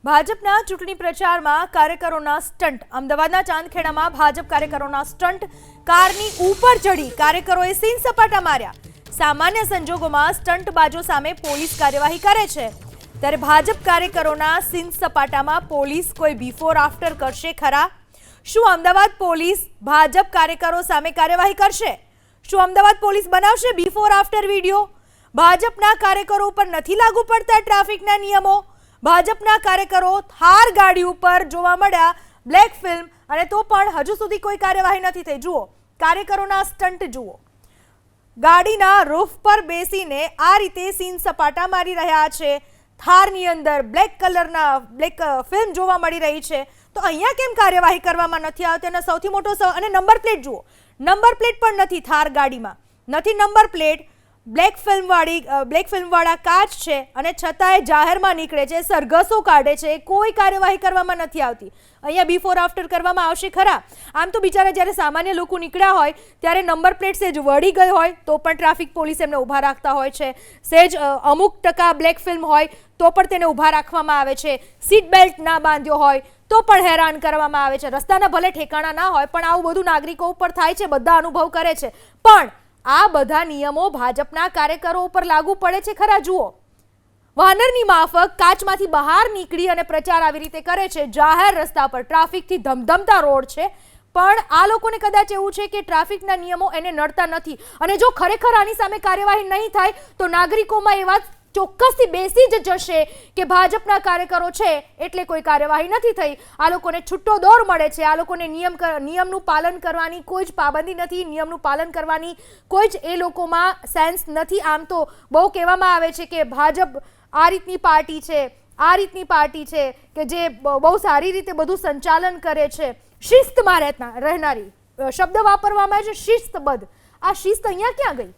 ભાજપના ચૂંટણી પ્રચારમાં કાર્યકરોના સ્ટન્ટ। અમદાવાદના ચાંદખેડામાં ભાજપ કાર્યકરોના સ્ટન્ટ। કારની ઉપર ચડી કાર્યકરોએ સીન સપાટા માર્યા। સામાન્ય સંજોગોમાં સ્ટન્ટબાજો સામે પોલીસ કાર્યવાહી કરે છે, ત્યારે ભાજપ કાર્યકરોના સીન સપાટામાં પોલીસ કોઈ બિફોર આફ્ટર કરશે ખરા? શું અમદાવાદ પોલીસ ભાજપ કાર્યકરો સામે કાર્યવાહી કરશે? શું અમદાવાદ પોલીસ બનાવશે બિફોર આફ્ટર વિડીયો? ભાજપના કાર્યકરો ઉપર નથી લાગુ પડતા ટ્રાફિકના નિયમો? ભાજપના કાર્યકરો થાર ગાડી ઉપર જોવા મળ્યા બ્લેક ફિલ્મ, અને તો પણ હજુ સુધી કોઈ કાર્યવાહી નથી થઈ। જુઓ કાર્યકરોના સ્ટન્ટ જુઓ। ગાડીના રૂફ પર બેસીને આ રીતે સીન સપાટા મારી રહ્યા છે। થારની અંદર બ્લેક ફિલ્મ જોવા મળી રહી છે, તો અહીંયા કેમ કાર્યવાહી કરવામાં નથી આવતી? અને સૌથી મોટો અને નંબર પ્લેટ જુઓ, નંબર પ્લેટ પણ નથી થાર ગાડીમાં, નથી નંબર પ્લેટ। બ્લેક ફિલ્મવાળા કાચ છે અને છતાંય જાહેરમાં નીકળે છે, સરઘસો કાઢે છે, કોઈ કાર્યવાહી કરવામાં નથી આવતી। અહીંયા બિફોર આફ્ટર કરવામાં આવશે ખરા? આમ તો બિચારા જ્યારે સામાન્ય લોકો નીકળ્યા હોય ત્યારે નંબર પ્લેટ સેજ વળી ગઈ હોય તો પણ ટ્રાફિક પોલીસ એમને ઊભા રાખતા હોય છે, સેજ અમુક ટકા બ્લેક ફિલ્મ હોય તો પણ તેને ઊભા રાખવામાં આવે છે, સીટ બેલ્ટ ના બાંધ્યો હોય તો પણ હેરાન કરવામાં આવે છે। રસ્તાના ભલે ઠેકાણા ના હોય પણ આવું બધું નાગરિકો ઉપર થાય છે, બધા અનુભવ કરે છે, પણ આ બધા નિયમો ભાજપના કાર્યકરો ઉપર લાગુ પડે છે ખરા? જુઓ, વાનરની માફક કાચમાંથી બહાર નીકળી અને પ્રચાર આવી રીતે કરે છે। જાહેર રસ્તા પર ટ્રાફિકથી ધમધમતા રોડ છે, પણ આ લોકોને કદાચ એવું છે કે ટ્રાફિકના નિયમો એને નડતા નથી, અને જો ખરેખર આની સામે કાર્યવાહી નહીં થાય તો નાગરિકોમાં એ વાત ચોક્કસથી બેસી જ જશે કે ભાજપના કાર્યકરો છે એટલે કોઈ કાર્યવાહી નથી થઈ। આ લોકોને છૂટો દોર મળે છે, આ લોકોને નિયમનું પાલન કરવાની કોઈ જ પાબંદી નથી, નિયમનું પાલન કરવાની કોઈ જ એ લોકોમાં સેન્સ નથી। આમ તો બહુ કહેવામાં આવે છે કે ભાજપ આ રીતની પાર્ટી છે, આ રીતની પાર્ટી છે કે જે બહુ સારી રીતે બધું સંચાલન કરે છે, શિસ્તમાં રહેનારી શબ્દ વાપરવામાં આવે છે, શિસ્તબદ્ધ। આ શિસ્ત અહીંયા ક્યાં ગઈ?